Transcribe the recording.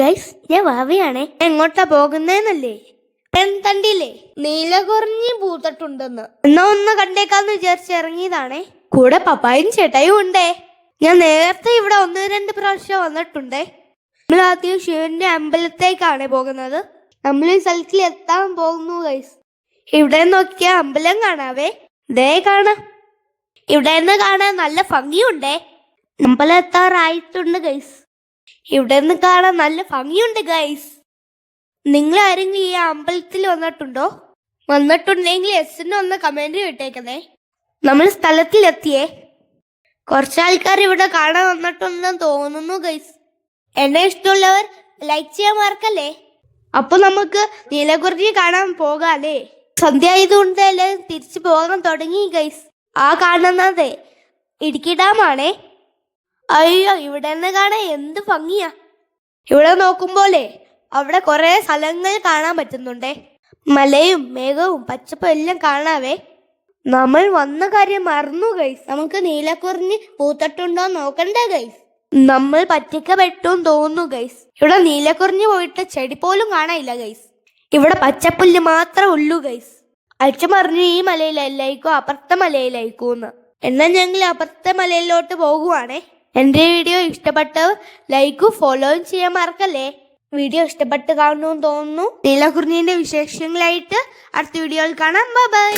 Guys, ഞാൻ വാവിയാണേ. എങ്ങോട്ടാ പോകുന്നേന്നല്ലേ? കണ്ടില്ലേ, നീലകുറിഞ്ഞി പൂത്തിട്ടുണ്ടെന്ന്. എന്നാ ഒന്ന് കണ്ടേക്കാന്ന് വിചാരിച്ച് ഇറങ്ങിയതാണേ. കൂടെ പപ്പായും ചേട്ടായും ഉണ്ടേ. ഞാൻ നേരത്തെ ഇവിടെ 1-2 പ്രാവശ്യം വന്നിട്ടുണ്ടേ. നമ്മൾ ആദ്യം ശിവന്റെ അമ്പലത്തേക്കാണ് പോകുന്നത്. നമ്മൾ ഈ സ്ഥലത്തിൽ എത്താൻ പോകുന്നു ഗൈസ്. ഇവിടെ നോക്കിയ അമ്പലം കാണാവേ. ദേ കാണാം. ഇവിടെ നിന്ന് കാണാൻ നല്ല ഭംഗിയുണ്ടേ. അമ്പലം എത്താറായിട്ടുണ്ട് ഗൈസ്. ഇവിടെ നിന്ന് കാണാൻ നല്ല ഭംഗിയുണ്ട് ഗൈസ്. നിങ്ങൾ ആരെങ്കിലും ഈ അമ്പലത്തിൽ വന്നിട്ടുണ്ടോ? വന്നിട്ടുണ്ടെങ്കിൽ എസിന് ഒന്ന് കമന്റ് ഇട്ടേക്കുന്നേ. നമ്മൾ സ്ഥലത്തിലെത്തിയേ. കുറച്ചാൾക്കാർ ഇവിടെ കാണാൻ വന്നിട്ടുണ്ടെന്ന് തോന്നുന്നു ഗൈസ്. എന്നെ ഇഷ്ടമുള്ളവർ ലൈക്ക് ചെയ്യാൻ മറക്കല്ലേ. അപ്പൊ നമുക്ക് നീലകുറിഞ്ഞി കാണാൻ പോകാല്ലേ. സന്ധ്യ ആയതുകൊണ്ട് എല്ലാവരും തിരിച്ചു പോകാൻ തുടങ്ങി ഗൈസ്. ആ കാണുന്നത് ഇടുക്കി ഡാമാണേ. അയ്യോ, ഇവിടെ നിന്ന് കാണാൻ എന്ത് ഭംഗിയാ. ഇവിടെ നോക്കുമ്പോലേ അവിടെ കുറെ സ്ഥലങ്ങൾ കാണാൻ പറ്റുന്നുണ്ടേ. മലയും മേഘവും പച്ചപ്പും എല്ലാം കാണാവേ. നമ്മൾ വന്ന കാര്യം മറന്നു ഗൈസ്. നമുക്ക് നീലക്കുറിഞ്ഞി പൂത്തിട്ടുണ്ടോ നോക്കണ്ടേ ഗൈസ്. നമ്മൾ പറ്റിക്കപ്പെട്ടും തോന്നുന്നു ഗൈസ്. ഇവിടെ നീലക്കുറിഞ്ഞി പോയിട്ട് ചെടി പോലും കാണാനില്ല ഗൈസ്. ഇവിടെ പച്ചപ്പുല്ല് മാത്രമേ ഉള്ളൂ ഗൈസ്. അച്ഛൻ പറഞ്ഞു ഈ മലയിലല്ലായിക്കോ അപ്പുറത്തെ മലയിലായിക്കോന്ന്. എന്നാൽ ഞങ്ങൾ അപ്പുറത്തെ മലയിലോട്ട് പോകുവാണേ. എൻ്റെ വീഡിയോ ഇഷ്ടപ്പെട്ടവർ ലൈക്കും ഫോളോയും ചെയ്യാൻ മറക്കല്ലേ. വീഡിയോ ഇഷ്ടപ്പെട്ട് കാണുമെന്ന് തോന്നുന്നു. നീലകുറിഞ്ഞിന്റെ വിശേഷങ്ങളായിട്ട് അടുത്ത വീഡിയോയിൽ കാണാം. Bye bye.